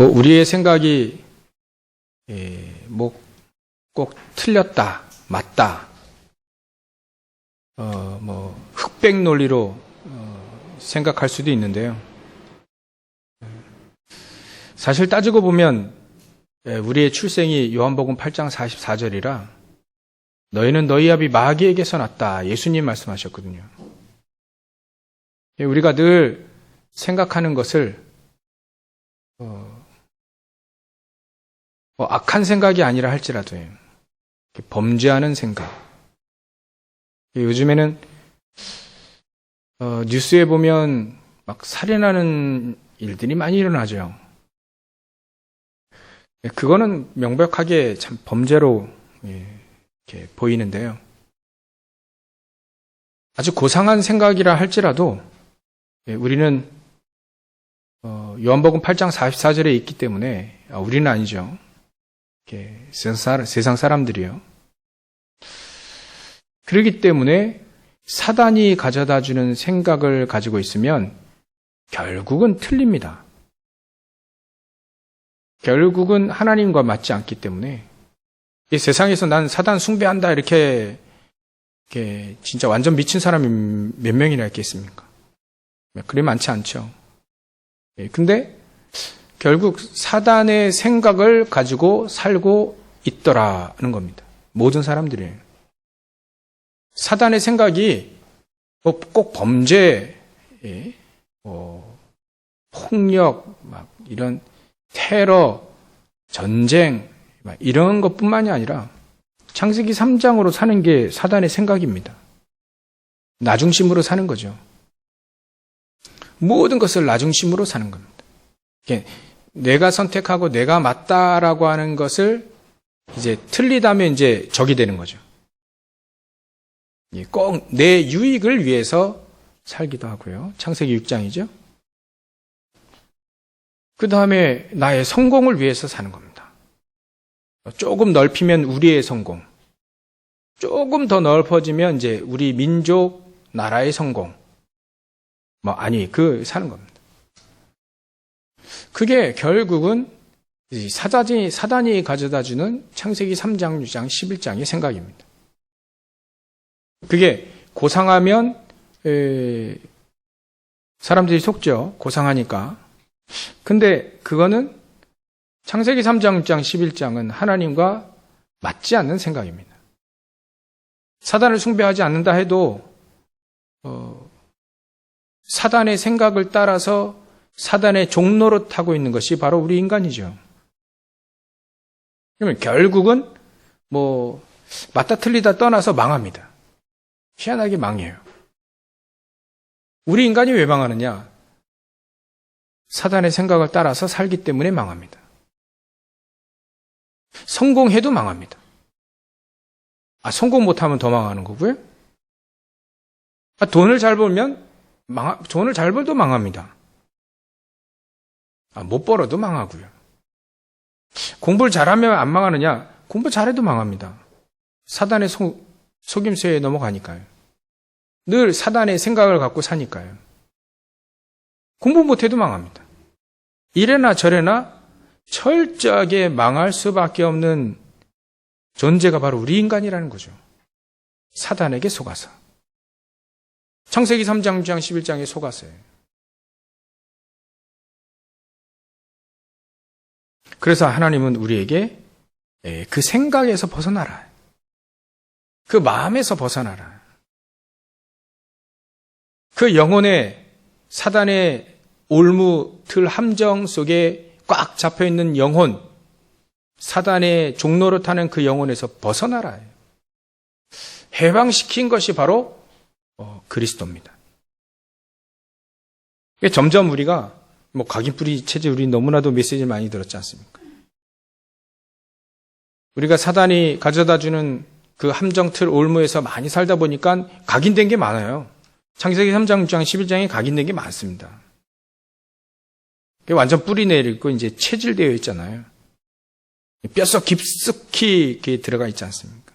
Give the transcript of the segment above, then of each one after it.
우리의 생각이 꼭 틀렸다, 맞다, 흑백 논리로 생각할 수도 있는데요. 사실 따지고 보면 우리의 출생이 요한복음 8장 44절이라 너희는 너희 아비 마귀에게서 났다. 예수님 말씀하셨거든요. 우리가 늘 생각하는 것을 악한 생각이 아니라 할지라도요. 범죄하는 생각. 요즘에는 뉴스에 보면 막 살인하는 일들이 많이 일어나죠. 그거는 명백하게 참 범죄로 이렇게 보이는데요. 아주 고상한 생각이라 할지라도 우리는 요한복음 8장 44절에 있기 때문에 우리는 아니죠. 세상 사람들이요. 그렇기 때문에 사단이 가져다주는 생각을 가지고 있으면 결국은 틀립니다. 결국은 하나님과 맞지 않기 때문에 이 세상에서 난 사단 숭배한다 이렇게 진짜 완전 미친 사람이 몇 명이나 있겠습니까? 그리 많지 않죠. 근데 결국 사단의 생각을 가지고 살고 있더라는 겁니다. 모든 사람들이. 사단의 생각이 꼭 범죄, 폭력, 이런 테러, 전쟁, 이런 것뿐만이 아니라 창세기 3장으로 사는 게 사단의 생각입니다. 나중심으로 사는 거죠. 모든 것을 나중심으로 사는 겁니다. 내가 선택하고 내가 맞다라고 하는 것을 이제 틀리다면 이제 적이 되는 거죠. 꼭 내 유익을 위해서 살기도 하고요. 창세기 6장이죠. 그 다음에 나의 성공을 위해서 사는 겁니다. 조금 넓히면 우리의 성공. 조금 더 넓어지면 이제 우리 민족, 나라의 성공. 사는 겁니다. 그게 결국은 사단이 가져다 주는 창세기 3장, 6장, 11장의 생각입니다. 그게 고상하면 사람들이 속죠. 고상하니까. 근데 그거는 창세기 3장, 6장, 11장은 하나님과 맞지 않는 생각입니다. 사단을 숭배하지 않는다 해도 사단의 생각을 따라서 사단의 종로로 타고 있는 것이 바로 우리 인간이죠. 그러면 결국은 맞다 틀리다 떠나서 망합니다. 희한하게 망해요. 우리 인간이 왜 망하느냐? 사단의 생각을 따라서 살기 때문에 망합니다. 성공해도 망합니다. 성공 못하면 더 망하는 거고요. 돈을 잘 벌면 돈을 잘 벌도 망합니다. 못 벌어도 망하고요. 공부를 잘하면 안 망하느냐? 공부 잘해도 망합니다. 사단의 속임수에 넘어가니까요. 늘 사단의 생각을 갖고 사니까요. 공부 못해도 망합니다. 이래나 저래나 철저하게 망할 수밖에 없는 존재가 바로 우리 인간이라는 거죠. 사단에게 속아서. 창세기 3장, 6장, 11장에 속아서요. 그래서 하나님은 우리에게 그 생각에서 벗어나라. 그 마음에서 벗어나라. 그 영혼의 사단의 올무, 틀, 함정 속에 꽉 잡혀있는 영혼, 사단의 종로로 타는 그 영혼에서 벗어나라. 해방시킨 것이 바로 그리스도입니다. 점점 우리가 각인뿌리 체제 우리 너무나도 메시지를 많이 들었지 않습니까? 우리가 사단이 가져다주는 그 함정틀 올무에서 많이 살다 보니까 각인된 게 많아요. 창세기 3장, 6장, 11장에 각인된 게 많습니다. 완전 뿌리 내리고 이제 체질되어 있잖아요. 뼛속 깊숙이 이렇게 들어가 있지 않습니까?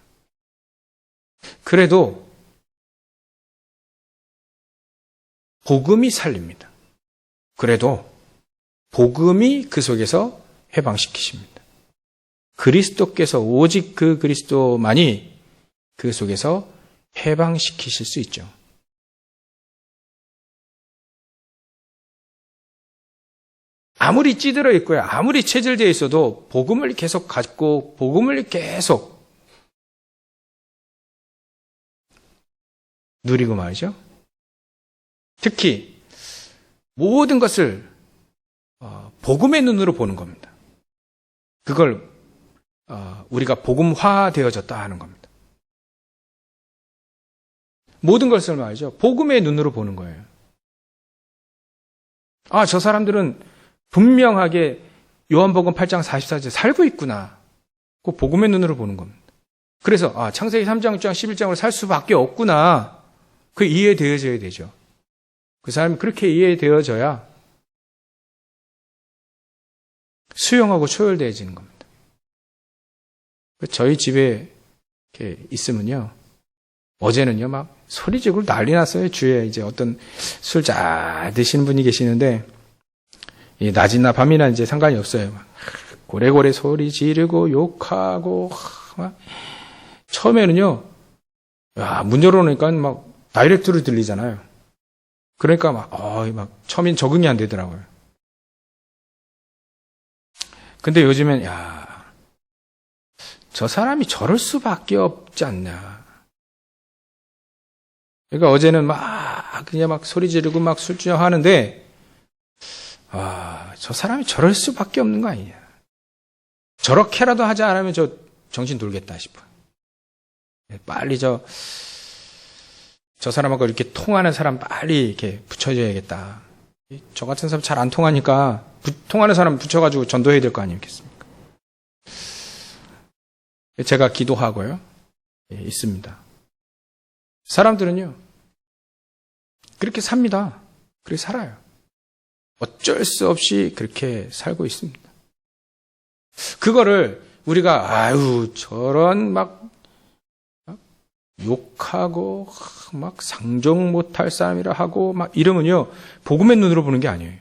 그래도 복음이 살립니다. 그래도 복음이 그 속에서 해방시키십니다. 그리스도께서 오직 그 그리스도만이 그 속에서 해방시키실 수 있죠. 아무리 찌들어 있고요, 아무리 체질되어 있어도 복음을 계속 갖고 복음을 계속 누리고 말이죠. 특히 모든 것을 복음의 눈으로 보는 겁니다. 그걸 우리가 복음화되어졌다 하는 겁니다. 모든 것을 말이죠. 복음의 눈으로 보는 거예요. 저 사람들은 분명하게 요한복음 8장 44절 살고 있구나. 그 복음의 눈으로 보는 겁니다. 그래서 창세기 3장, 6장, 11장으로 살 수밖에 없구나. 그 이해되어져야 되죠. 그 사람이 그렇게 이해되어져야 수용하고 초월되어지는 겁니다. 저희 집에 이렇게 있으면요. 어제는요, 막 소리 지르고 난리 났어요. 주위에 이제 어떤 술 잘 드시는 분이 계시는데, 낮이나 밤이나 이제 상관이 없어요. 막 고래고래 소리 지르고 욕하고, 막 처음에는요, 문 열어놓으니까 막 다이렉트로 들리잖아요. 그러니까 막 처음엔 적응이 안 되더라고요. 근데 요즘엔, 저 사람이 저럴 수밖에 없지 않냐. 그러니까 어제는 그냥 막 소리 지르고 막 술주정 하는데, 저 사람이 저럴 수밖에 없는 거 아니냐. 저렇게라도 하지 않으면 저 정신 돌겠다 싶어요. 빨리 저 사람하고 이렇게 통하는 사람 빨리 이렇게 붙여줘야겠다. 저 같은 사람 잘 안 통하니까 통하는 사람 붙여가지고 전도해야 될 거 아니겠습니까? 제가 기도하고요. 있습니다. 사람들은요, 그렇게 삽니다. 그렇게 살아요. 어쩔 수 없이 그렇게 살고 있습니다. 그거를 우리가, 저런 막 욕하고, 막 상종 못할 사람이라 하고, 막 이러면요, 복음의 눈으로 보는 게 아니에요.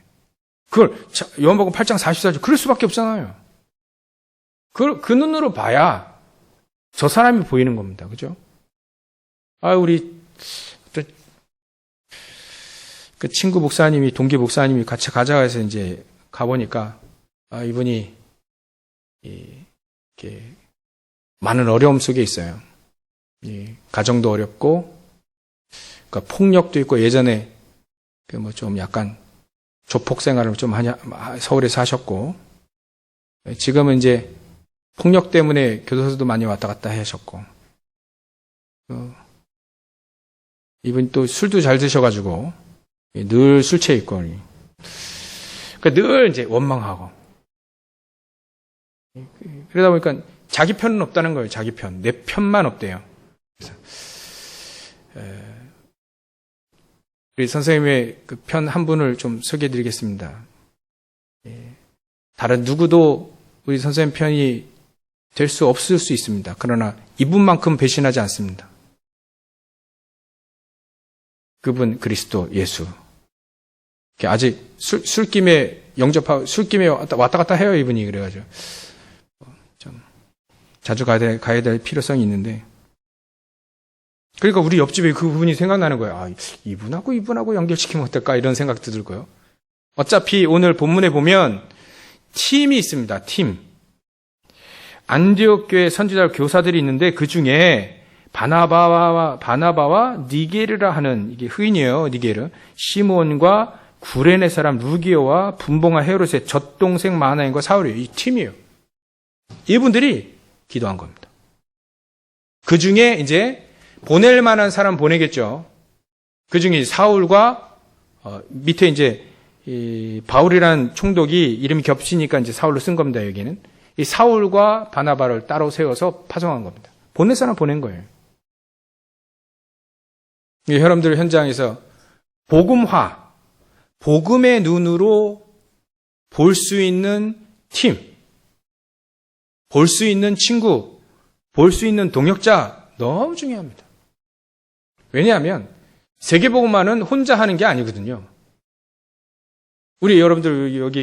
그걸, 요한복음 8장 44절, 그럴 수밖에 없잖아요. 그 눈으로 봐야 저 사람이 보이는 겁니다. 그죠? 우리, 그 친구 목사님이, 동기 목사님이 같이 가져가서 이제 가보니까, 이분이, 이렇게, 많은 어려움 속에 있어요. 가정도 어렵고, 그러니까 폭력도 있고, 예전에, 좀 약간, 조폭 생활을 좀 서울에서 하셨고, 지금은 이제, 폭력 때문에 교도소도 많이 왔다 갔다 하셨고, 이분 또 술도 잘 드셔가지고, 늘 술 취해 있고, 그러니까 늘 이제 원망하고. 그러다 보니까 자기 편은 없다는 거예요, 자기 편. 내 편만 없대요. 그래서, 우리 선생님의 그 편 한 분을 좀 소개해 드리겠습니다. 다른 누구도 우리 선생님 편이 될 수 없을 수 있습니다. 그러나 이분만큼 배신하지 않습니다. 그분 그리스도 예수. 아직 술김에 영접하고 술김에 왔다 갔다 해요, 이분이. 그래가지고 좀 자주 가야 될 필요성이 있는데, 그러니까 우리 옆집에 그 부분이 생각나는 거예요. 이분하고 연결시키면 어떨까, 이런 생각도 들고요. 어차피 오늘 본문에 보면 팀이 있습니다. 팀. 안디옥 교회 선지자 교사들이 있는데 그 중에 바나바와 니게르라 하는, 이게 흑인이에요. 니게르. 시몬과 구레네 사람 루기오와 분봉아 헤롯의 젖동생 마나인과 사울이에요. 이 팀이에요. 이분들이 기도한 겁니다. 그 중에 이제 보낼 만한 사람 보내겠죠. 그 중에 사울과 밑에 이제 이 바울이라는 총독이 이름이 겹치니까 이제 사울로 쓴 겁니다. 여기는 이 사울과 바나바를 따로 세워서 파송한 겁니다. 보낼 사람 보낸 거예요. 여러분들 현장에서 복음화, 복음의 눈으로 볼 수 있는 팀, 볼 수 있는 친구, 볼 수 있는 동역자 너무 중요합니다. 왜냐하면 세계복음화는 혼자 하는 게 아니거든요. 우리 여러분들 여기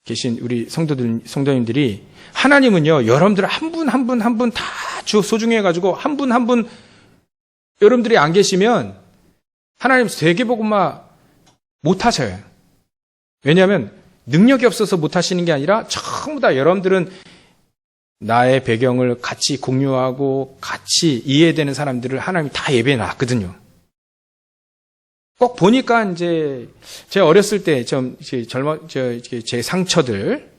계신 우리 성도님들이 하나님은요, 여러분들 한 분 한 분 다 소중해가지고 한 분 한 분 여러분들이 안 계시면 하나님 세계복음화 못 하셔요. 왜냐하면 능력이 없어서 못 하시는 게 아니라 전부 다 여러분들은 나의 배경을 같이 공유하고 같이 이해되는 사람들을 하나님이 다 예배해 놨거든요. 꼭 보니까 이제 제가 어렸을 때 제 상처들,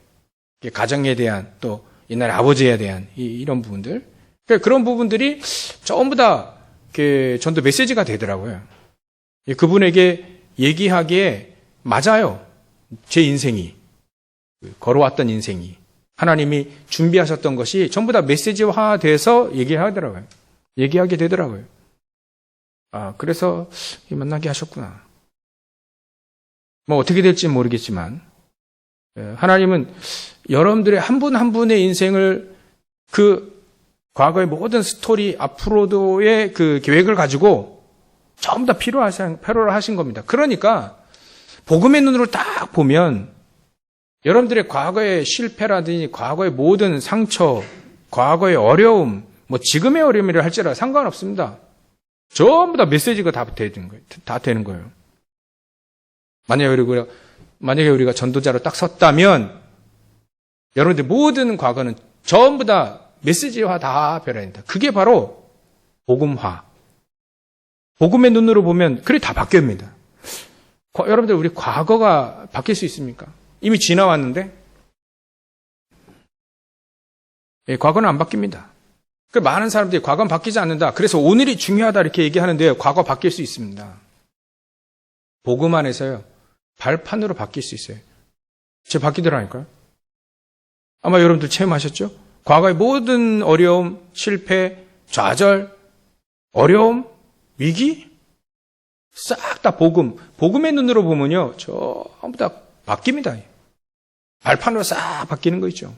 가정에 대한 또 옛날에 아버지에 대한 이런 부분들, 그런 부분들이 전부 다 전도 메시지가 되더라고요. 그분에게 얘기하기에 맞아요. 제 인생이, 걸어왔던 인생이, 하나님이 준비하셨던 것이 전부 다 메시지화돼서 얘기하게 되더라고요. 그래서 만나게 하셨구나. 뭐 어떻게 될지 모르겠지만 하나님은 여러분들의 한 분 한 분의 인생을 그 과거의 모든 스토리 앞으로도의 그 계획을 가지고 전부 다 필요로 하신 겁니다. 그러니까 복음의 눈으로 딱 보면 여러분들의 과거의 실패라든지 과거의 모든 상처, 과거의 어려움, 뭐 지금의 어려움이라 할지라도 상관없습니다. 전부 다 메시지가 다 되는 거예요. 만약에 우리가 전도자로 딱 섰다면 여러분들 모든 과거는 전부 다 메시지화 다 변해야 된다. 그게 바로 복음화. 복음의 눈으로 보면 그게 다 바뀝니다. 여러분들 우리 과거가 바뀔 수 있습니까? 이미 지나왔는데 과거는 안 바뀝니다. 많은 사람들이 과거는 바뀌지 않는다. 그래서 오늘이 중요하다 이렇게 얘기하는데요. 과거 바뀔 수 있습니다. 복음 안에서요. 발판으로 바뀔 수 있어요. 제 바뀌더라니까요. 아마 여러분들 체험하셨죠? 과거의 모든 어려움, 실패, 좌절, 어려움, 위기 싹 다 복음의 눈으로 보면요. 전부 다 바뀝니다. 발판으로 싹 바뀌는 거 있죠.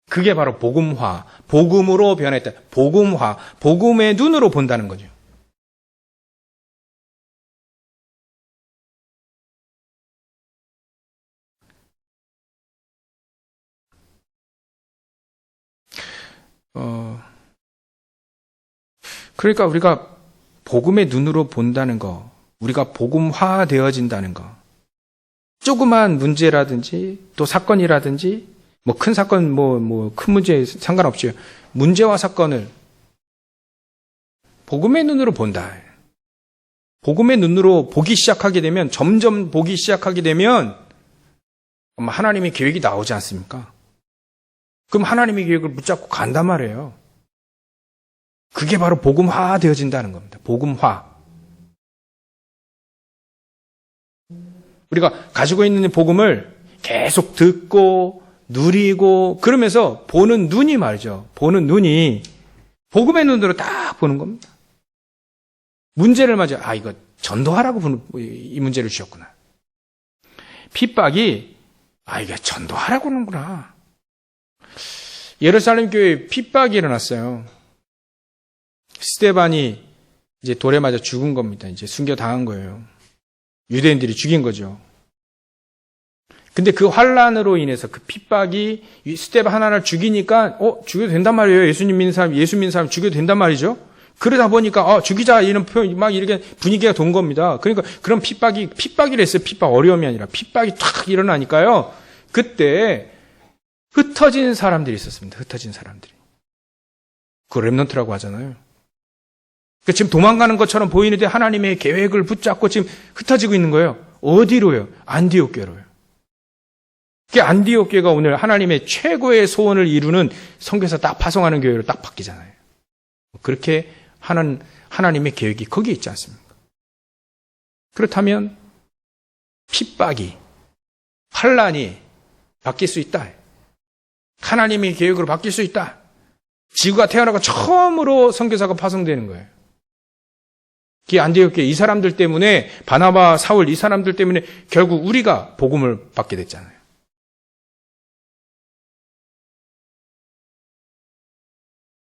그게 바로 복음화, 복음으로 변했다. 복음화, 복음의 눈으로 본다는 거죠. 그러니까 우리가 복음의 눈으로 본다는 거, 우리가 복음화 되어진다는 거, 조그만 문제라든지 또 사건이라든지 뭐 큰 사건, 큰 문제 상관없죠. 문제와 사건을 복음의 눈으로 본다. 복음의 눈으로 보기 시작하게 되면, 점점 보기 시작하게 되면 하나님의 계획이 나오지 않습니까? 그럼 하나님의 계획을 붙잡고 간단 말이에요. 그게 바로 복음화 되어진다는 겁니다. 복음화. 우리가 가지고 있는 복음을 계속 듣고 누리고 그러면서 보는 눈이 말이죠. 보는 눈이 복음의 눈으로 딱 보는 겁니다. 문제를 맞아. 이거 전도하라고 이 문제를 주셨구나. 핍박이 이게 전도하라고 하는구나. 예루살렘 교회에 핍박이 일어났어요. 스데반이 이제 돌에 맞아 죽은 겁니다. 이제 순교 당한 거예요. 유대인들이 죽인 거죠. 근데 그 환란으로 인해서 그 핍박이 스데반 하나를 죽이니까 죽여도 된단 말이에요. 예수 믿는 사람 죽여도 된단 말이죠. 그러다 보니까 죽이자 이런 표현 막 이렇게 분위기가 돈 겁니다. 그러니까 그런 핍박이라 했어요. 어려움이 아니라 핍박이 탁 일어나니까요. 그때 흩어진 사람들이 있었습니다. 흩어진 사람들이. 그 렘넌트라고 하잖아요. 지금 도망가는 것처럼 보이는데 하나님의 계획을 붙잡고 지금 흩어지고 있는 거예요. 어디로요? 안디옥 교회로요. 그 안디옥 교회가 오늘 하나님의 최고의 소원을 이루는 선교사 딱 파송하는 교회로 딱 바뀌잖아요. 그렇게 하는 하나님의 계획이 거기에 있지 않습니까? 그렇다면 핍박이, 환란이 바뀔 수 있다. 하나님의 계획으로 바뀔 수 있다. 지구가 태어나고 처음으로 선교사가 파송되는 거예요. 그 안디옥 교회 이 사람들 때문에 바나바, 사울 이 사람들 때문에 결국 우리가 복음을 받게 됐잖아요.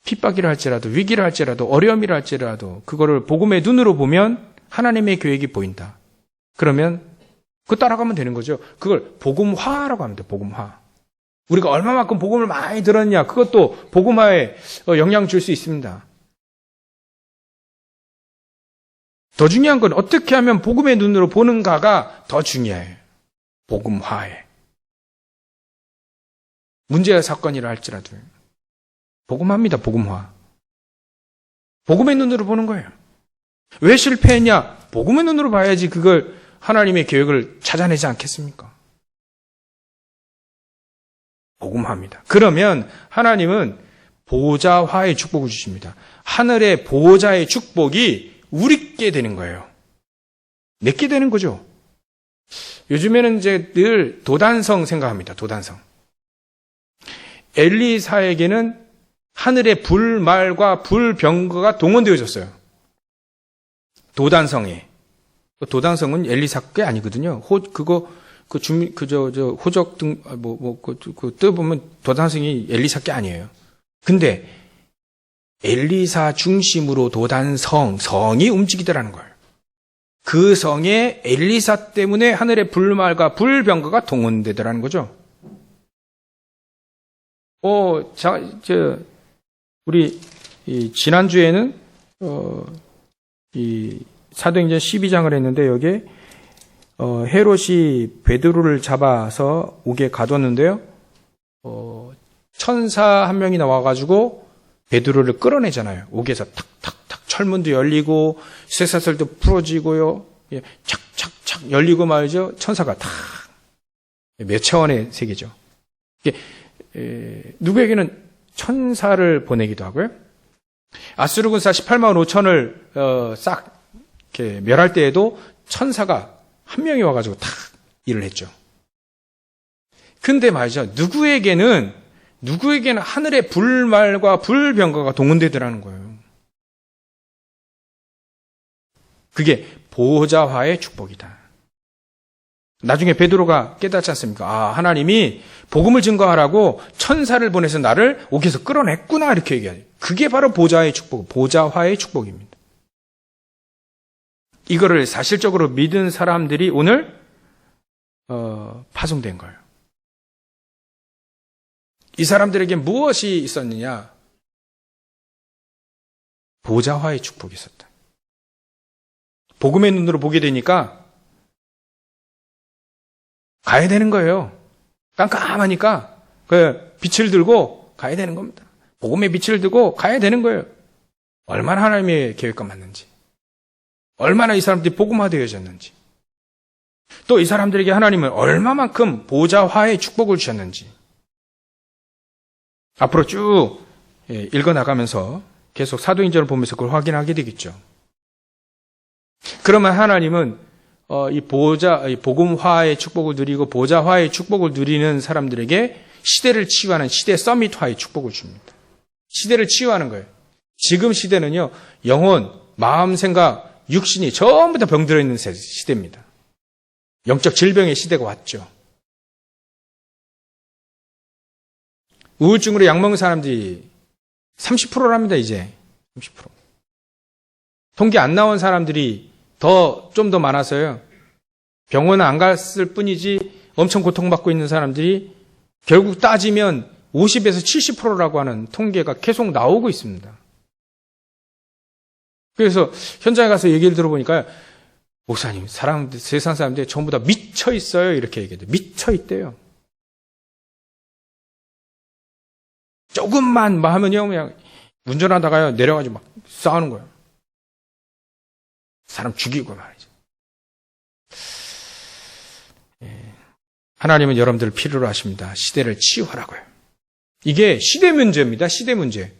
핍박이라 할지라도 위기라 할지라도 어려움이라 할지라도 그거를 복음의 눈으로 보면 하나님의 계획이 보인다. 그러면 그거 따라가면 되는 거죠. 그걸 복음화라고 합니다. 복음화. 우리가 얼마만큼 복음을 많이 들었냐, 그것도 복음화에 영향 줄 수 있습니다. 더 중요한 건 어떻게 하면 복음의 눈으로 보는가가 더 중요해요. 복음화에. 문제와 사건이라 할지라도. 복음화입니다. 복음화. 복음의 눈으로 보는 거예요. 왜 실패했냐? 복음의 눈으로 봐야지 그걸 하나님의 계획을 찾아내지 않겠습니까? 복음화입니다. 그러면 하나님은 보좌화의 축복을 주십니다. 하늘의 보좌의 축복이 우리께 되는 거예요. 내게 되는 거죠. 요즘에는 이제 늘 도단성 생각합니다. 도단성. 엘리사에게는 하늘의 불말과 불병거가 동원되어졌어요. 도단성에. 도단성은 엘리사 게 아니거든요. 호적 등, 뜯어 보면 도단성이 엘리사 게 아니에요. 근데 엘리사 중심으로 성이 움직이더라는 거예요. 그 성에 엘리사 때문에 하늘의 불말과 불병거가 동원되더라는 거죠. 우리, 지난주에는, 사도행전 12장을 했는데, 여기에, 헤롯이 베드로를 잡아서 옥에 가뒀는데요, 천사 한 명이 나와가지고 베드로를 끌어내잖아요. 옥에서 탁탁탁 철문도 열리고, 쇠사슬도 풀어지고요, 착착착 열리고 말이죠. 천사가 탁, 몇 차원의 세계죠. 누구에게는 천사를 보내기도 하고요. 아수르 군사 18만 5천을 싹 이렇게 멸할 때에도 천사가 한 명이 와가지고 탁 일을 했죠. 근데 말이죠. 누구에게는 하늘의 불말과 불병거가 동원되더라는 거예요. 그게 보좌화의 축복이다. 나중에 베드로가 깨닫지 않습니까? 하나님이 복음을 증거하라고 천사를 보내서 나를 옥에서 끌어냈구나, 이렇게 얘기하죠. 그게 바로 보좌의 축복, 보좌화의 축복입니다. 이거를 사실적으로 믿은 사람들이 오늘 파송된 거예요. 이 사람들에게 무엇이 있었느냐? 보좌화의 축복이 있었다. 복음의 눈으로 보게 되니까 가야 되는 거예요. 깜깜하니까 그 빛을 들고 가야 되는 겁니다. 복음의 빛을 들고 가야 되는 거예요. 얼마나 하나님의 계획과 맞는지, 얼마나 이 사람들이 복음화되어졌는지, 또 이 사람들에게 하나님은 얼마만큼 보좌화의 축복을 주셨는지 앞으로 쭉 읽어나가면서 계속 사도행전을 보면서 그걸 확인하게 되겠죠. 그러면 하나님은 이 복음화의 축복을 누리고 보좌화의 축복을 누리는 사람들에게 시대를 치유하는 시대 서밋화의 축복을 줍니다. 시대를 치유하는 거예요. 지금 시대는요, 영혼, 마음, 생각, 육신이 전부 다 병들어 있는 시대입니다. 영적 질병의 시대가 왔죠. 우울증으로 약 먹는 사람들이 30%랍니다, 이제. 30%. 통계 안 나온 사람들이 좀 더 많아서요. 병원은 안 갔을 뿐이지 엄청 고통받고 있는 사람들이 결국 따지면 50에서 70%라고 하는 통계가 계속 나오고 있습니다. 그래서 현장에 가서 얘기를 들어보니까 목사님, 세상 사람들이 전부 다 미쳐 있어요. 이렇게 얘기해요. 미쳐 있대요. 조금만 하면요, 그냥 운전하다가요, 내려가지고 막 싸우는 거예요. 사람 죽이고 말이죠. 하나님은 여러분들을 필요로 하십니다. 시대를 치유하라고요. 이게 시대 문제입니다. 시대 문제.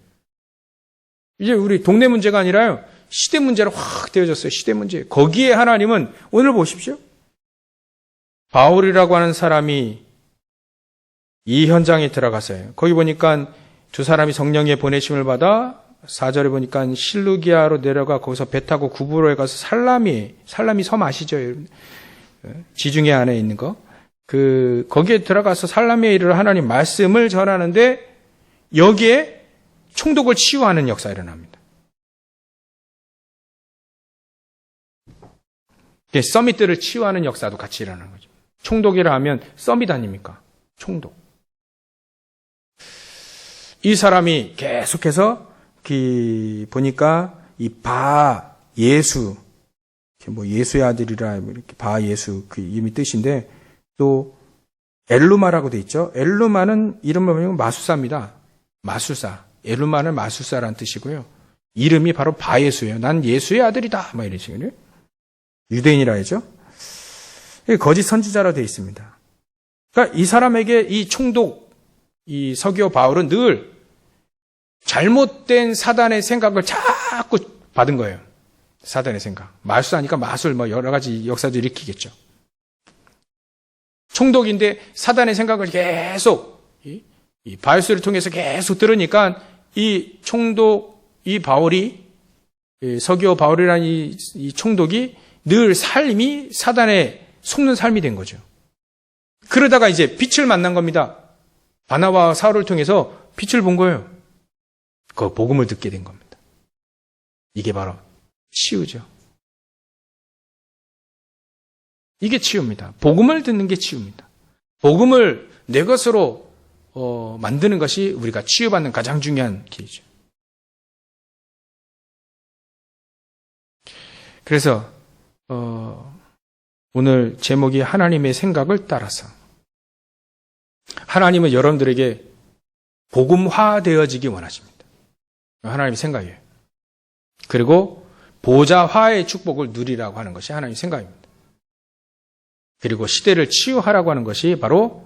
이제 우리 동네 문제가 아니라요, 시대 문제로 확 되어졌어요. 시대 문제. 거기에 하나님은 오늘 보십시오. 바울이라고 하는 사람이 이 현장에 들어갔어요. 거기 보니까 두 사람이 성령의 보내심을 받아 4절에 보니까 실루기아로 내려가 거기서 배 타고 구브로에 가서 살라미 섬 아시죠? 지중해 안에 있는 거. 거기에 들어가서 살라미에 이르러 하나님 말씀을 전하는데 여기에 총독을 치유하는 역사가 일어납니다. 서밋들을 치유하는 역사도 같이 일어나는 거죠. 총독이라 하면 서밋 아닙니까? 총독. 이 사람이 계속해서 보니까 이 바 예수, 뭐 예수의 아들이라 이렇게 바 예수 그 이름이 뜻인데, 또 엘루마라고 돼 있죠. 엘루마는 이름을 보면 마술사입니다. 마술사. 엘루마는 마술사라는 뜻이고요. 이름이 바로 바 예수예요. 난 예수의 아들이다. 막 이런 식으로. 유대인이라 하죠. 거짓 선지자로 되어 있습니다. 그러니까 이 사람에게 이 총독, 이 서기오 바울은 늘 잘못된 사단의 생각을 자꾸 받은 거예요. 사단의 생각. 마술사니까 마술, 뭐 여러 가지 역사도 일으키겠죠. 총독인데 사단의 생각을 계속, 이 바울스를 통해서 계속 들으니까 이 총독, 이 바울이, 서기오 바울이라는 이 총독이 늘 삶이 사단에 속는 삶이 된 거죠. 그러다가 이제 빛을 만난 겁니다. 바나바와 사울을 통해서 빛을 본 거예요. 그 복음을 듣게 된 겁니다. 이게 바로 치유죠. 이게 치유입니다. 복음을 듣는 게 치유입니다. 복음을 내 것으로 만드는 것이 우리가 치유받는 가장 중요한 길이죠. 그래서 오늘 제목이 하나님의 생각을 따라서. 하나님은 여러분들에게 복음화되어지기 원하십니다. 하나님의 생각이에요. 그리고 보좌화의 축복을 누리라고 하는 것이 하나님의 생각입니다. 그리고 시대를 치유하라고 하는 것이 바로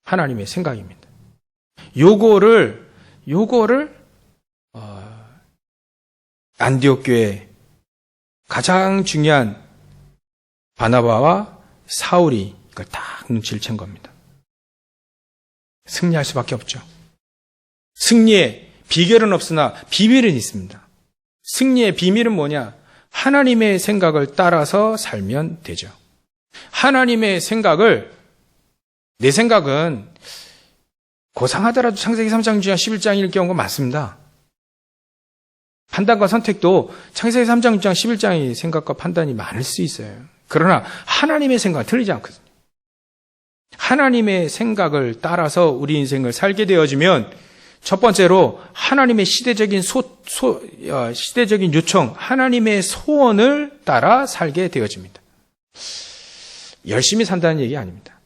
하나님의 생각입니다. 요거를 안디옥 교회 가장 중요한 바나바와 사울이 이걸 딱 눈치를 챈 겁니다. 승리할 수밖에 없죠. 승리의 비결은 없으나 비밀은 있습니다. 승리의 비밀은 뭐냐? 하나님의 생각을 따라서 살면 되죠. 하나님의 생각을, 내 생각은 고상하더라도 창세기 3장 11장 읽겨온 건 맞습니다. 판단과 선택도 창세기 3장 6장 11장의 생각과 판단이 많을 수 있어요. 그러나 하나님의 생각은 틀리지 않거든요. 하나님의 생각을 따라서 우리 인생을 살게 되어지면 첫 번째로 하나님의 시대적인 시대적인 요청, 하나님의 소원을 따라 살게 되어집니다. 열심히 산다는 얘기 아닙니다.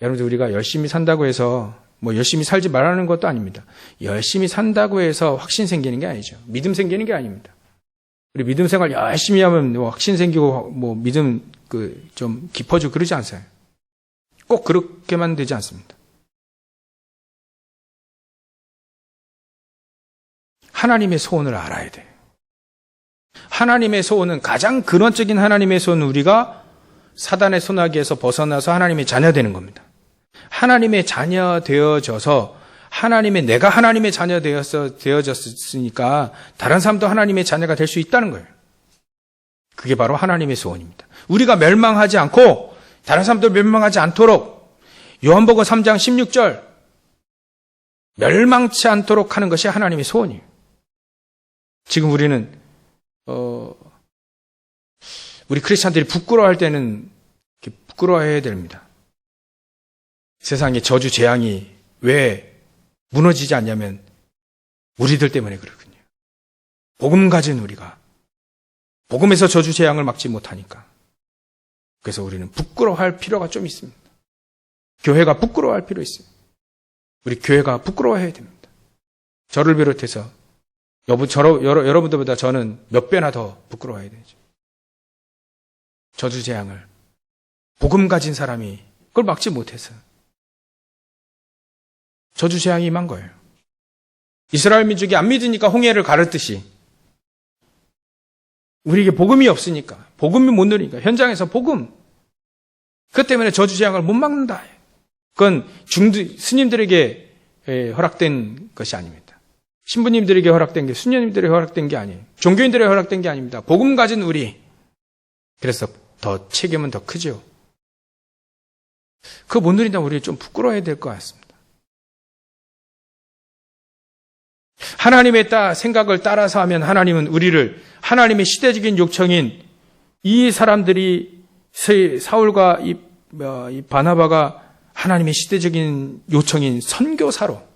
여러분들 우리가 열심히 산다고 해서 뭐 열심히 살지 말라는 것도 아닙니다. 열심히 산다고 해서 확신 생기는 게 아니죠. 믿음 생기는 게 아닙니다. 우리 믿음 생활 열심히 하면 뭐 확신 생기고 뭐 믿음 좀 깊어지고 그러지 않아요. 꼭 그렇게만 되지 않습니다. 하나님의 소원을 알아야 돼요. 하나님의 소원은 가장 근원적인 하나님의 소원은 우리가 사단의 손아귀에서 벗어나서 하나님의 자녀 되는 겁니다. 하나님의 자녀 되어져서 내가 하나님의 자녀 되어졌으니까 다른 사람도 하나님의 자녀가 될 수 있다는 거예요. 그게 바로 하나님의 소원입니다. 우리가 멸망하지 않고 다른 사람도 멸망하지 않도록 요한복음 3장 16절 멸망치 않도록 하는 것이 하나님의 소원이에요. 지금 우리는 우리 크리스찬들이 부끄러워할 때는 부끄러워해야 됩니다. 세상의 저주 재앙이 왜 무너지지 않냐면 우리들 때문에 그렇군요. 복음 가진 우리가 복음에서 저주 재앙을 막지 못하니까. 그래서 우리는 부끄러워할 필요가 좀 있습니다. 교회가 부끄러워할 필요 있습니다. 우리 교회가 부끄러워해야 됩니다. 저를 비롯해서 여러분들보다 저는 몇 배나 더 부끄러워해야 되죠. 저주 재앙을 복음 가진 사람이 그걸 막지 못해서 저주 재앙이 임한 거예요. 이스라엘 민족이 안 믿으니까 홍해를 가르듯이 우리에게 복음이 없으니까, 복음이 못 누리니까 현장에서 복음, 그것 때문에 저주 재앙을 못 막는다. 그건 스님들에게 허락된 것이 아닙니다. 신부님들에게 허락된 게, 수녀님들에게 허락된 게 아니에요. 종교인들에게 허락된 게 아닙니다. 복음 가진 우리. 그래서 더 책임은 더 크죠. 그거 못 누린다면 우리 좀 부끄러워야 될 것 같습니다. 하나님의 생각을 따라서 하면 하나님은 우리를 하나님의 시대적인 요청인 이 사람들이 사울과 이 바나바가 하나님의 시대적인 요청인 선교사로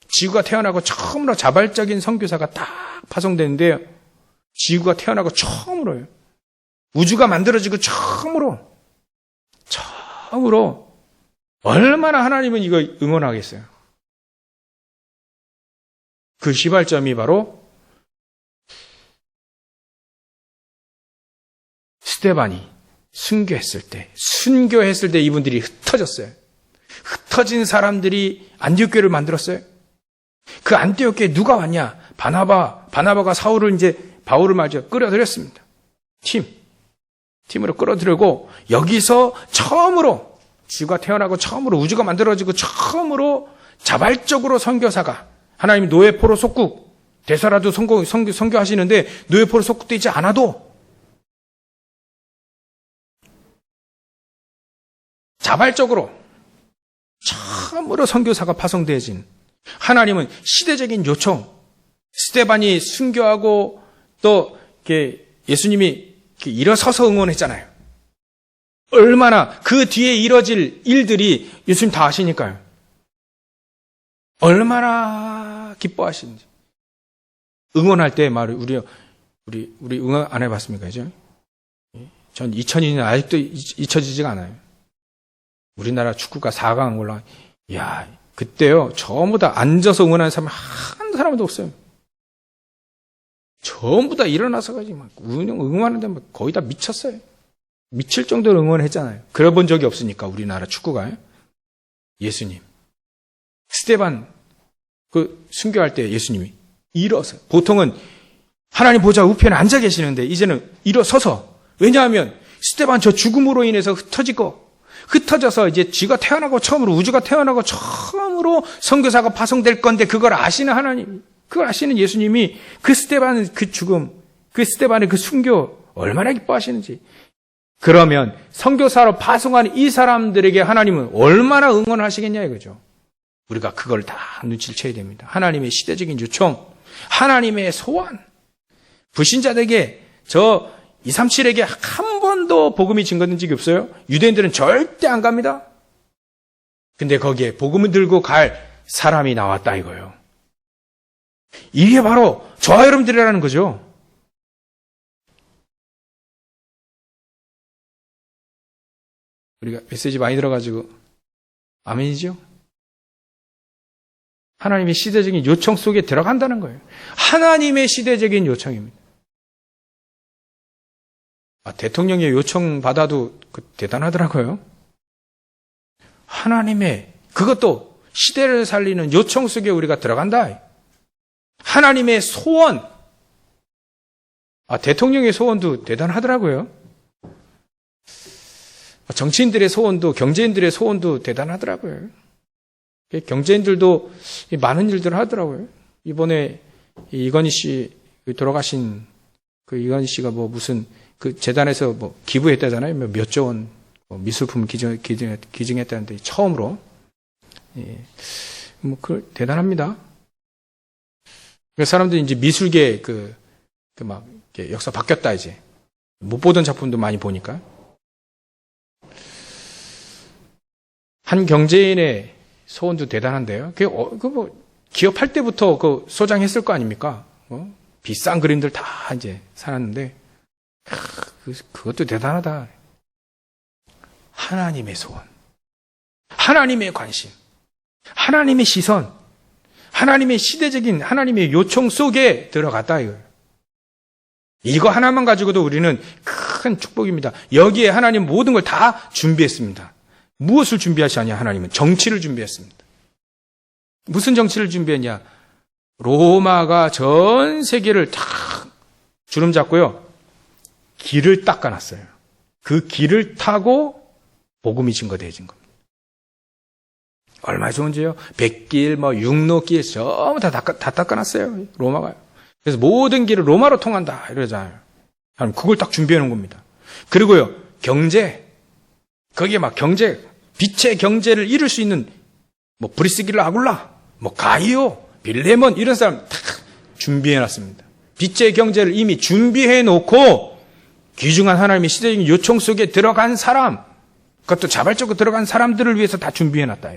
지구가 태어나고 처음으로 자발적인 선교사가 딱 파송되는데요. 지구가 태어나고 처음으로요. 우주가 만들어지고 처음으로 얼마나 하나님은 이거 응원하겠어요. 그 시발점이 바로 스데반이 순교했을 때 이분들이 흩어졌어요. 흩어진 사람들이 안디옥 교회를 만들었어요. 그 안디옥 교회에 누가 왔냐? 바나바가 사울을 이제 바울을 맞아 끌어들였습니다. 팀으로 끌어들이고 여기서 처음으로 지구가 태어나고 처음으로 우주가 만들어지고 처음으로 자발적으로 선교사가 하나님 노예포로 속국 대사라도 선교하시는데 노예포로 속국되지 않아도 자발적으로 처음으로 선교사가 파송되어진 하나님은 시대적인 요청 스데반이 순교하고 또 예수님이 일어서서 응원했잖아요. 얼마나 그 뒤에 이뤄질 일들이 예수님 다 아시니까요. 얼마나 기뻐하시는지. 응원할 때 말을 우리 응원 안 해봤습니까? 이제? 전 2002년 아직도 잊혀지지가 않아요. 우리나라 축구가 4강 올라. 야, 그때요. 전부 다 앉아서 응원하는 사람 한 사람도 없어요. 전부 다 일어나서 가지고 막 응원하는데 막 거의 다 미쳤어요. 미칠 정도로 응원했잖아요. 그래본 적이 없으니까 우리나라 축구가. 예수님. 스데반 그 순교할 때 예수님이 일어서 보통은 하나님 보좌 우편에 앉아 계시는데 이제는 일어서서 왜냐하면 스데반 저 죽음으로 인해서 흩어져서 이제 쥐가 태어나고 처음으로 우주가 태어나고 처음으로 선교사가 파송될 건데 그걸 아시는 하나님 그걸 아시는 예수님이 그 스데반의 그 죽음 그 스데반의 그 순교 얼마나 기뻐하시는지 그러면 선교사로 파송한 이 사람들에게 하나님은 얼마나 응원하시겠냐 이거죠. 우리가 그걸 다 눈치를 채야 됩니다. 하나님의 시대적인 요청, 하나님의 소원, 불신자들에게 저 237에게 한 번도 복음이 증거된 적이 없어요. 유대인들은 절대 안 갑니다. 근데 거기에 복음을 들고 갈 사람이 나왔다 이거예요. 이게 바로 저와 여러분들이라는 거죠. 우리가 메시지 많이 들어가지고 아멘이죠? 하나님의 시대적인 요청 속에 들어간다는 거예요. 하나님의 시대적인 요청입니다. 대통령의 요청 받아도 대단하더라고요. 하나님의 그것도 시대를 살리는 요청 속에 우리가 들어간다. 하나님의 소원. 대통령의 소원도 대단하더라고요. 정치인들의 소원도 경제인들의 소원도 대단하더라고요. 경제인들도 많은 일들을 하더라고요. 이번에 이건희 씨 돌아가신 그 이건희 씨가 뭐 무슨 그 재단에서 뭐 기부했다잖아요. 몇 조 원 미술품 기증했다는데 처음으로 그 대단합니다. 사람들이 이제 미술계 막 역사 바뀌었다 이제 못 보던 작품도 많이 보니까 한 경제인의 소원도 대단한데요. 기업할 때부터 소장했을 거 아닙니까? 비싼 그림들 다 이제 사놨는데, 그것도 대단하다. 하나님의 소원, 하나님의 관심, 하나님의 시선, 하나님의 시대적인 하나님의 요청 속에 들어갔다 이거예요. 이거 하나만 가지고도 우리는 큰 축복입니다. 여기에 하나님 모든 걸 다 준비했습니다. 무엇을 준비하시냐? 하나님은 정치를 준비했습니다. 무슨 정치를 준비했냐? 로마가 전 세계를 다 주름 잡고요. 길을 닦아놨어요. 그 길을 타고 복음이 증거되어진 겁니다. 얼마나 좋은지요? 백길, 육로길 전부 다 닦아놨어요. 로마가요. 그래서 모든 길을 로마로 통한다 이러잖아요. 하나님 그걸 딱 준비해놓은 겁니다. 그리고요 경제, 거기에 빛의 경제를 이룰 수 있는 브리스길라 아굴라, 가이오, 빌레몬 이런 사람 다 준비해놨습니다. 빛의 경제를 이미 준비해놓고 귀중한 하나님의 시대적인 요청 속에 들어간 사람, 그것도 자발적으로 들어간 사람들을 위해서 다 준비해놨다.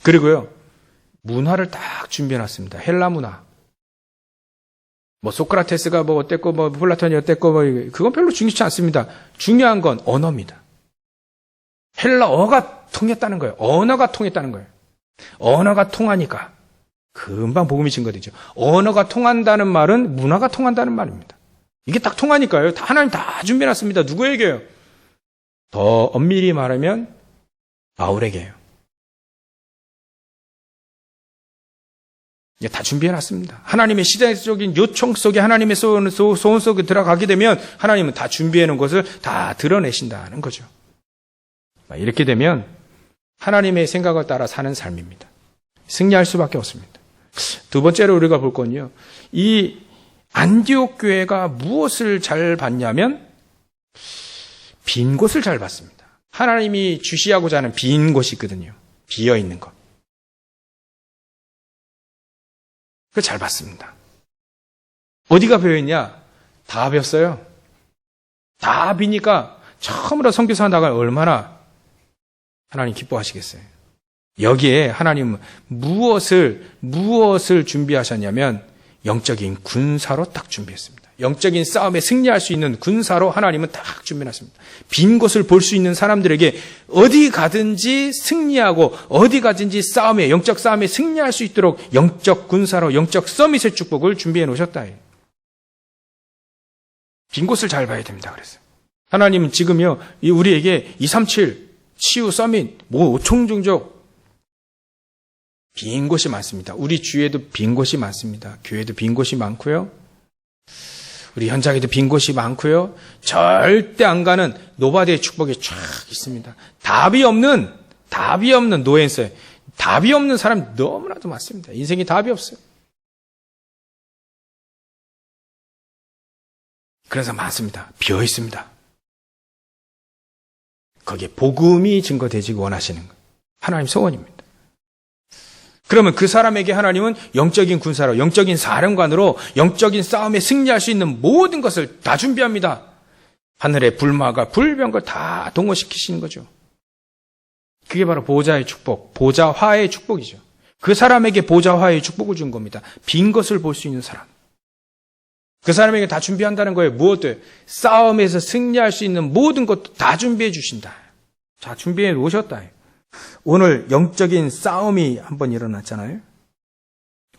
그리고요, 문화를 딱 준비해놨습니다. 헬라 문화. 뭐 소크라테스가 뭐 어땠고 뭐 플라톤이 어땠고 뭐 그건 별로 중요치 않습니다. 중요한 건 언어입니다. 헬라어가 통했다는 거예요. 언어가 통했다는 거예요. 언어가 통하니까 금방 복음이 증거되죠. 언어가 통한다는 말은 문화가 통한다는 말입니다. 이게 딱 통하니까요. 하나님 다 준비해놨습니다. 누구에게요? 더 엄밀히 말하면 바울에게요. 다 준비해놨습니다. 하나님의 시대적인 요청 속에 하나님의 소원 속에 들어가게 되면 하나님은 다 준비해놓은 것을 다 드러내신다는 거죠. 이렇게 되면 하나님의 생각을 따라 사는 삶입니다. 승리할 수밖에 없습니다. 두 번째로 우리가 볼 건요. 이 안디옥 교회가 무엇을 잘 봤냐면 빈 곳을 잘 봤습니다. 하나님이 주시하고자 하는 빈 곳이 있거든요. 비어있는 것. 그걸 잘 봤습니다. 어디가 비어있냐? 다 비었어요. 다 비니까 처음으로 선교사 나가면 얼마나 하나님 기뻐하시겠어요. 여기에 하나님은 무엇을 준비하셨냐면 영적인 군사로 딱 준비했습니다. 영적인 싸움에 승리할 수 있는 군사로 하나님은 딱 준비해놨습니다. 빈 곳을 볼 수 있는 사람들에게 어디 가든지 승리하고 어디 가든지 영적 싸움에 승리할 수 있도록 영적 군사로 영적 서밋의 축복을 준비해 놓으셨다. 빈 곳을 잘 봐야 됩니다. 그래서 하나님은 지금요 우리에게 237 치유 서밋 총종족 빈 곳이 많습니다. 우리 주위에도 빈 곳이 많습니다. 교회도 빈 곳이 많고요. 우리 현장에도 빈 곳이 많고요. 절대 안 가는 노바디의 축복이 쫙 있습니다. 답이 없는 노엔서에 답이 없는 사람 너무나도 많습니다. 인생에 답이 없어요. 그래서 많습니다. 비어 있습니다. 거기에 복음이 증거되지 원하시는 것. 하나님 소원입니다. 그러면 그 사람에게 하나님은 영적인 군사로, 영적인 사령관으로 영적인 싸움에 승리할 수 있는 모든 것을 다 준비합니다. 하늘의 불마가 불병걸 다 동원시키시는 거죠. 그게 바로 보좌의 축복, 보좌화의 축복이죠. 그 사람에게 보좌화의 축복을 준 겁니다. 빈 것을 볼 수 있는 사람. 그 사람에게 다 준비한다는 거예요. 무엇들? 싸움에서 승리할 수 있는 모든 것도 다 준비해 주신다. 자, 준비해 놓으셨다. 오늘 영적인 싸움이 한번 일어났잖아요.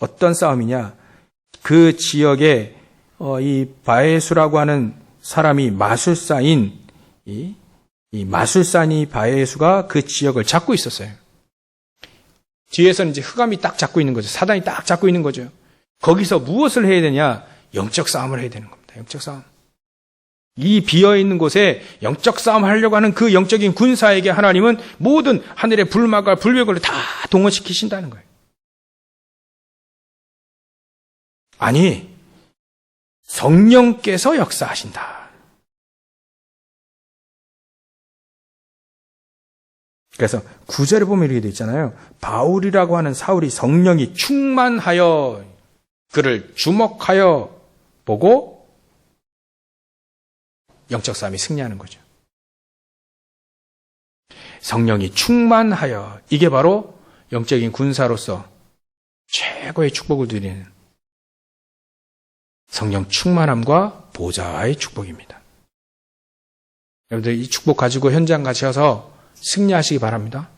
어떤 싸움이냐? 그 지역에 이 바에수라고 하는 사람이 마술사인 이 마술사니 바에수가 그 지역을 잡고 있었어요. 뒤에서는 이제 흑암이 딱 잡고 있는 거죠. 사단이 딱 잡고 있는 거죠. 거기서 무엇을 해야 되냐? 영적 싸움을 해야 되는 겁니다. 영적 싸움. 이 비어있는 곳에 영적 싸움을 하려고 하는 그 영적인 군사에게 하나님은 모든 하늘의 불마가 불벽을 다 동원시키신다는 거예요. 아니, 성령께서 역사하신다. 그래서 9절에 보면 이렇게 돼 있잖아요. 바울이라고 하는 사울이 성령이 충만하여 그를 주목하여 보고 영적 싸움이 승리하는 거죠. 성령이 충만하여 이게 바로 영적인 군사로서 최고의 축복을 누리는 성령 충만함과 보좌의 축복입니다. 여러분들 이 축복 가지고 현장 가셔서 승리하시기 바랍니다.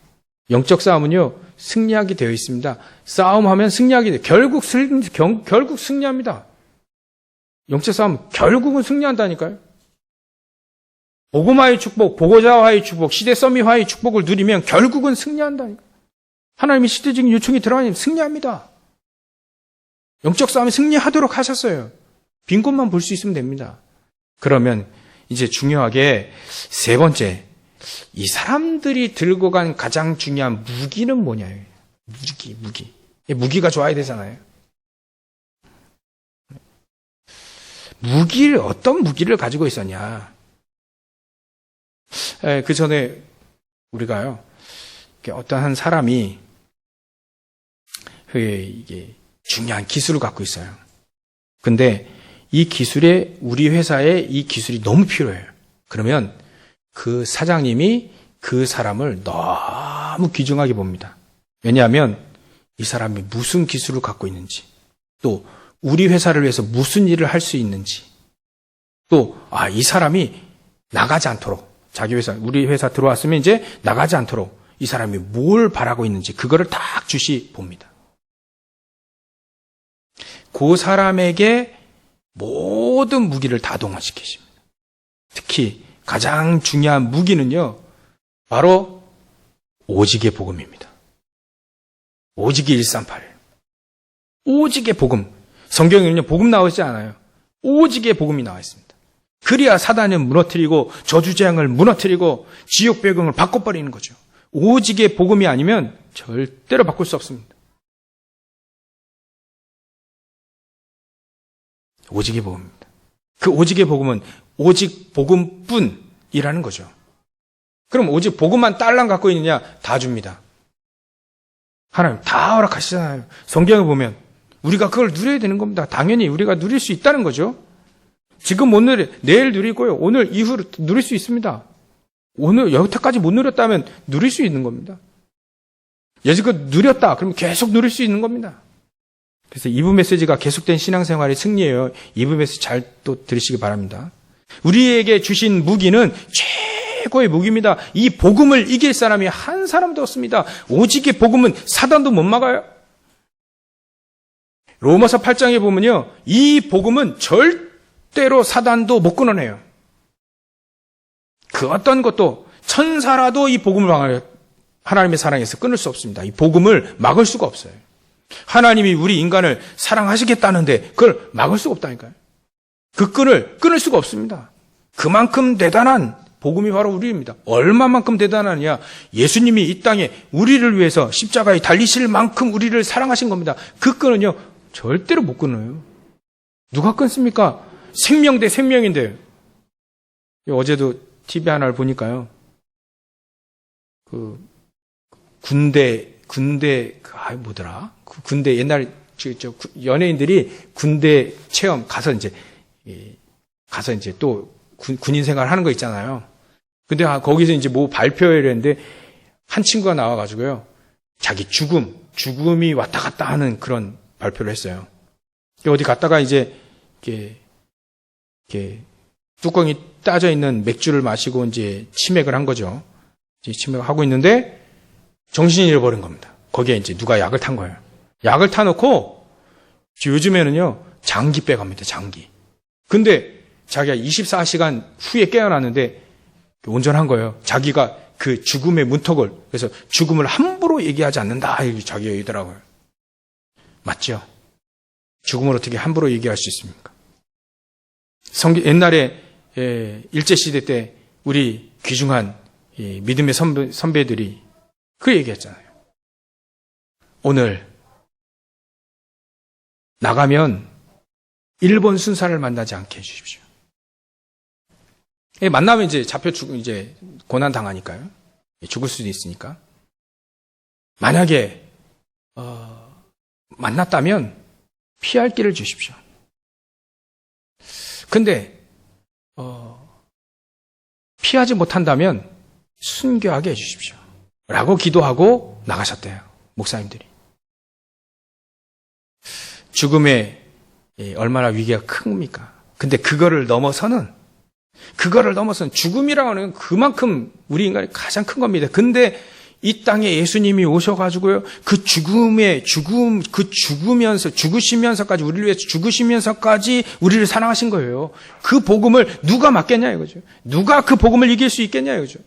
영적 싸움은요 승리하게 되어 있습니다. 싸움하면 승리하게 돼요. 결국 승리합니다. 영적 싸움 결국은 승리한다니까요. 복음화의 축복, 보고자화의 축복, 시대 서밋화의 축복을 누리면 결국은 승리한다니까. 하나님의 시대적인 요청이 들어가면 승리합니다. 영적 싸움에 승리하도록 하셨어요. 빈 곳만 볼 수 있으면 됩니다. 그러면 이제 중요하게 세 번째, 이 사람들이 들고 간 가장 중요한 무기는 뭐냐요? 무기. 무기가 좋아야 되잖아요. 어떤 무기를 가지고 있었냐? 그 전에 우리가요, 어떤 한 사람이 이게 중요한 기술을 갖고 있어요. 근데 이 기술에, 우리 회사에 이 기술이 너무 필요해요. 그러면 그 사장님이 그 사람을 너무 귀중하게 봅니다. 왜냐하면 이 사람이 무슨 기술을 갖고 있는지, 또 우리 회사를 위해서 무슨 일을 할 수 있는지, 또 이 사람이 나가지 않도록, 자기 회사, 우리 회사 들어왔으면 이제 나가지 않도록 이 사람이 뭘 바라고 있는지 그거를 딱 주시 봅니다. 그 사람에게 모든 무기를 다 동원시키십니다. 특히 가장 중요한 무기는요, 바로 오직의 복음입니다. 오직의 138. 오직의 복음. 성경에는요, 복음 나오지 않아요. 오직의 복음이 나와 있습니다. 그래야 사단을 무너뜨리고 저주재앙을 무너뜨리고 지옥 배경을 바꿔버리는 거죠. 오직의 복음이 아니면 절대로 바꿀 수 없습니다. 오직의 복음입니다. 그 오직의 복음은 오직 복음뿐이라는 거죠. 그럼 오직 복음만 딸랑 갖고 있느냐? 다 줍니다. 하나님 다 허락하시잖아요. 성경에 보면 우리가 그걸 누려야 되는 겁니다. 당연히 우리가 누릴 수 있다는 거죠. 지금 못 누려, 내일 누리고요. 오늘 이후로 누릴 수 있습니다. 오늘 여태까지 못 누렸다면 누릴 수 있는 겁니다. 여지껏 누렸다. 그러면 계속 누릴 수 있는 겁니다. 그래서 2부 메시지가 계속된 신앙생활의 승리예요. 2부 메시지 잘 또 들으시기 바랍니다. 우리에게 주신 무기는 최고의 무기입니다. 이 복음을 이길 사람이 한 사람도 없습니다. 오직의 복음은 사단도 못 막아요. 로마서 8장에 보면요, 이 복음은 절대로 사단도 못 끊어내요. 그 어떤 것도 천사라도 이 복음을 막아요. 하나님의 사랑에서 끊을 수 없습니다. 이 복음을 막을 수가 없어요. 하나님이 우리 인간을 사랑하시겠다는데 그걸 막을 수가 없다니까요. 그 끈을 끊을 수가 없습니다. 그만큼 대단한 복음이 바로 우리입니다. 얼마만큼 대단하냐? 예수님이 이 땅에 우리를 위해서 십자가에 달리실 만큼 우리를 사랑하신 겁니다. 그 끈은요, 절대로 못 끊어요. 누가 끊습니까? 생명 대 생명인데. 어제도 TV 하나를 보니까요, 뭐더라? 군대, 옛날, 연예인들이 군대 체험 가서 이제 또 군인 생활 하는 거 있잖아요. 근데 거기서 이제 뭐 발표를 했는데 한 친구가 나와가지고요, 자기 죽음이 왔다 갔다 하는 그런 발표를 했어요. 어디 갔다가 이제, 이렇게 뚜껑이 따져 있는 맥주를 마시고 이제 치맥을 한 거죠. 이제 치맥을 하고 있는데 정신이 잃어버린 겁니다. 거기에 이제 누가 약을 탄 거예요. 약을 타놓고 요즘에는요, 장기 빼갑니다. 장기. 근데 자기가 24시간 후에 깨어났는데 온전한 거예요. 자기가 그 죽음의 문턱을, 그래서 죽음을 함부로 얘기하지 않는다, 자기가 얘기더라고요. 맞죠? 죽음을 어떻게 함부로 얘기할 수 있습니까? 옛날에 일제시대 때 우리 귀중한 믿음의 선배들이 그 얘기했잖아요. 오늘 나가면 일본 순사를 만나지 않게 해주십시오. 만나면 이제 이제 고난 당하니까요. 죽을 수도 있으니까. 만약에 만났다면 피할 길을 주십시오. 근데 피하지 못한다면 순교하게 해주십시오. 라고 기도하고 나가셨대요. 목사님들이. 죽음의 얼마나 위기가 큽니까? 근데 그거를 넘어서는 죽음이라고 하는 그만큼 우리 인간이 가장 큰 겁니다. 근데 이 땅에 예수님이 오셔가지고요, 죽으시면서까지, 우리를 위해서 죽으시면서까지 우리를 사랑하신 거예요. 그 복음을 누가 막겠냐 이거죠. 누가 그 복음을 이길 수 있겠냐 이거죠.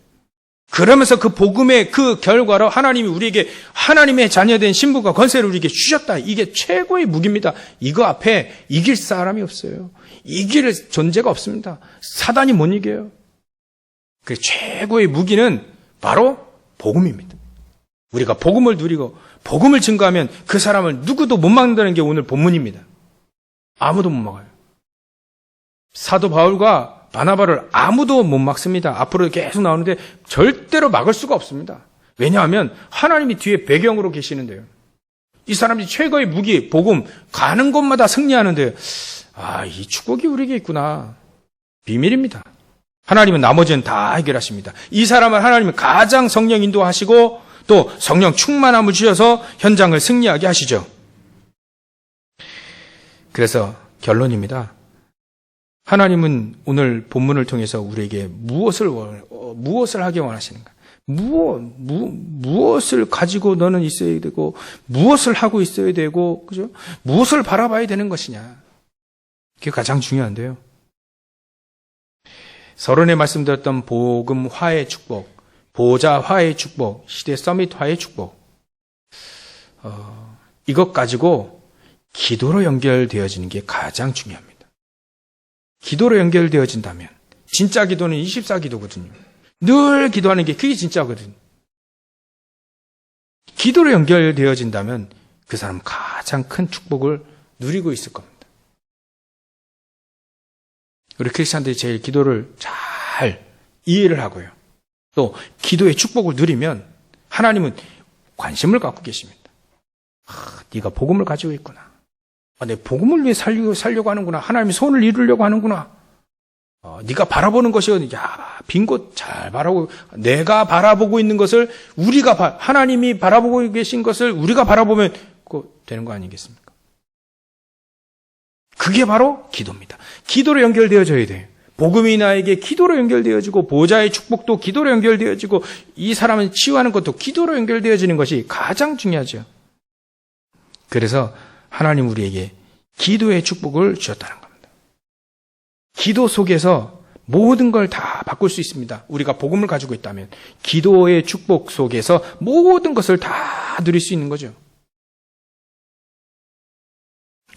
그러면서 그 복음의 그 결과로 하나님이 우리에게 하나님의 자녀된 신분과 권세를 우리에게 주셨다. 이게 최고의 무기입니다. 이거 앞에 이길 사람이 없어요. 이길 존재가 없습니다. 사단이 못 이겨요. 그 최고의 무기는 바로 복음입니다. 우리가 복음을 누리고 복음을 증거하면 그 사람을 누구도 못 막는다는 게 오늘 본문입니다. 아무도 못 막아요. 사도 바울과 바나바를 아무도 못 막습니다. 앞으로 계속 나오는데 절대로 막을 수가 없습니다. 왜냐하면 하나님이 뒤에 배경으로 계시는데요. 이 사람이 최고의 무기, 복음, 가는 곳마다 승리하는데요. 이 축복이 우리에게 있구나. 비밀입니다. 하나님은 나머지는 다 해결하십니다. 이 사람을 하나님은 가장 성령 인도하시고 또 성령 충만함을 주셔서 현장을 승리하게 하시죠. 그래서 결론입니다. 하나님은 오늘 본문을 통해서 우리에게 무엇을 하기 원하시는가? 무엇을 가지고 너는 있어야 되고, 무엇을 하고 있어야 되고, 그죠? 무엇을 바라봐야 되는 것이냐? 그게 가장 중요한데요. 서론에 말씀드렸던 복음 화의 축복, 보좌 화의 축복, 시대 서밋 화의 축복. 이것 가지고 기도로 연결되어지는 게 가장 중요합니다. 기도로 연결되어진다면, 진짜 기도는 24기도거든요. 늘 기도하는 게 그게 진짜거든요. 기도로 연결되어진다면 그 사람은 가장 큰 축복을 누리고 있을 겁니다. 우리 크리스찬들이 제일 기도를 잘 이해를 하고요. 또 기도의 축복을 누리면 하나님은 관심을 갖고 계십니다. 네가 복음을 가지고 있구나. 내 복음을 위해 살려고 하는구나. 하나님이 소원을 이루려고 하는구나. 네가 바라보는 것이 빈 곳 잘 바라보고, 내가 바라보고 있는 것을 하나님이 바라보고 계신 것을 우리가 바라보면 되는 거 아니겠습니까? 그게 바로 기도입니다. 기도로 연결되어져야 돼요. 복음이 나에게 기도로 연결되어지고, 보좌의 축복도 기도로 연결되어지고, 이 사람을 치유하는 것도 기도로 연결되어지는 것이 가장 중요하죠. 그래서 하나님 우리에게 기도의 축복을 주셨다는 겁니다. 기도 속에서 모든 걸 다 바꿀 수 있습니다. 우리가 복음을 가지고 있다면 기도의 축복 속에서 모든 것을 다 누릴 수 있는 거죠.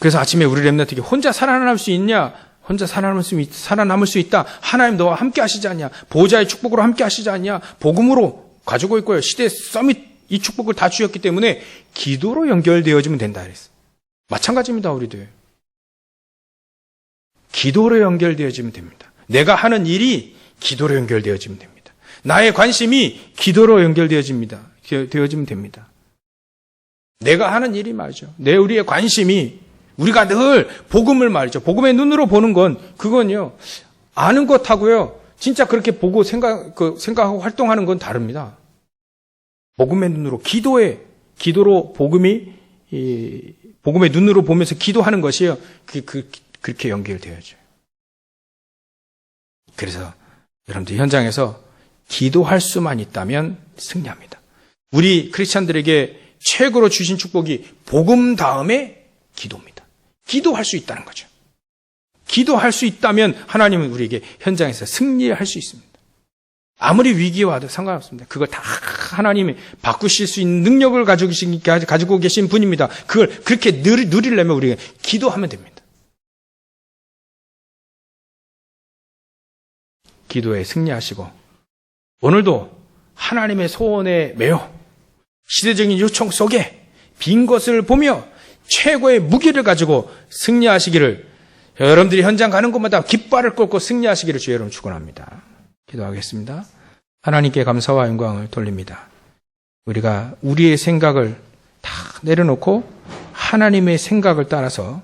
그래서 아침에 우리 렘넌트에게 혼자 살아남을 수 있냐? 혼자 살아남을 수 있다. 하나님 너와 함께 하시지 않냐? 보좌의 축복으로 함께 하시지 않냐? 복음으로 가지고 있고요. 시대 서밋 이 축복을 다 주셨기 때문에 기도로 연결되어지면 된다 그랬어요. 마찬가지입니다. 우리도. 기도로 연결되어지면 됩니다. 내가 하는 일이 기도로 연결되어지면 됩니다. 나의 관심이 기도로 연결되어지면 됩니다. 내가 하는 일이 말이죠. 우리의 관심이, 우리가 늘 복음을 말이죠. 복음의 눈으로 보는 그건요, 아는 것하고요, 진짜 그렇게 보고 생각하고 활동하는 건 다릅니다. 복음의 눈으로, 기도로 복음의 눈으로 보면서 기도하는 것이요, 그렇게 연결되어져요. 그래서 여러분들 현장에서 기도할 수만 있다면 승리합니다. 우리 크리스찬들에게 최고로 주신 축복이 복음 다음에 기도입니다. 기도할 수 있다는 거죠. 기도할 수 있다면 하나님은 우리에게 현장에서 승리할 수 있습니다. 아무리 위기와 와도 상관없습니다. 그걸 다 하나님이 바꾸실 수 있는 능력을 가지고 계신 분입니다. 그걸 그렇게 누리려면 우리가 기도하면 됩니다. 기도에 승리하시고 오늘도 하나님의 소원에 매여 시대적인 요청 속에 빈 것을 보며 최고의 무기를 가지고 승리하시기를, 여러분들이 현장 가는 곳마다 깃발을 꽂고 승리하시기를 주의 이름으로 축원합니다. 기도하겠습니다. 하나님께 감사와 영광을 돌립니다. 우리가 우리의 생각을 다 내려놓고 하나님의 생각을 따라서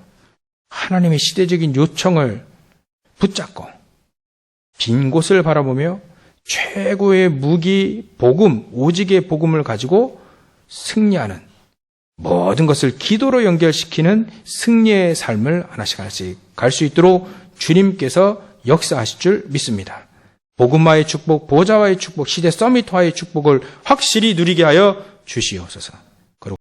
하나님의 시대적인 요청을 붙잡고 빈 곳을 바라보며 최고의 무기, 복음, 오직의 복음을 가지고 승리하는, 모든 것을 기도로 연결시키는 승리의 삶을 하나씩 갈 수 있도록 주님께서 역사하실 줄 믿습니다. 복음화의 축복, 보좌와의 축복, 시대 서밋화의 축복을 확실히 누리게 하여 주시옵소서.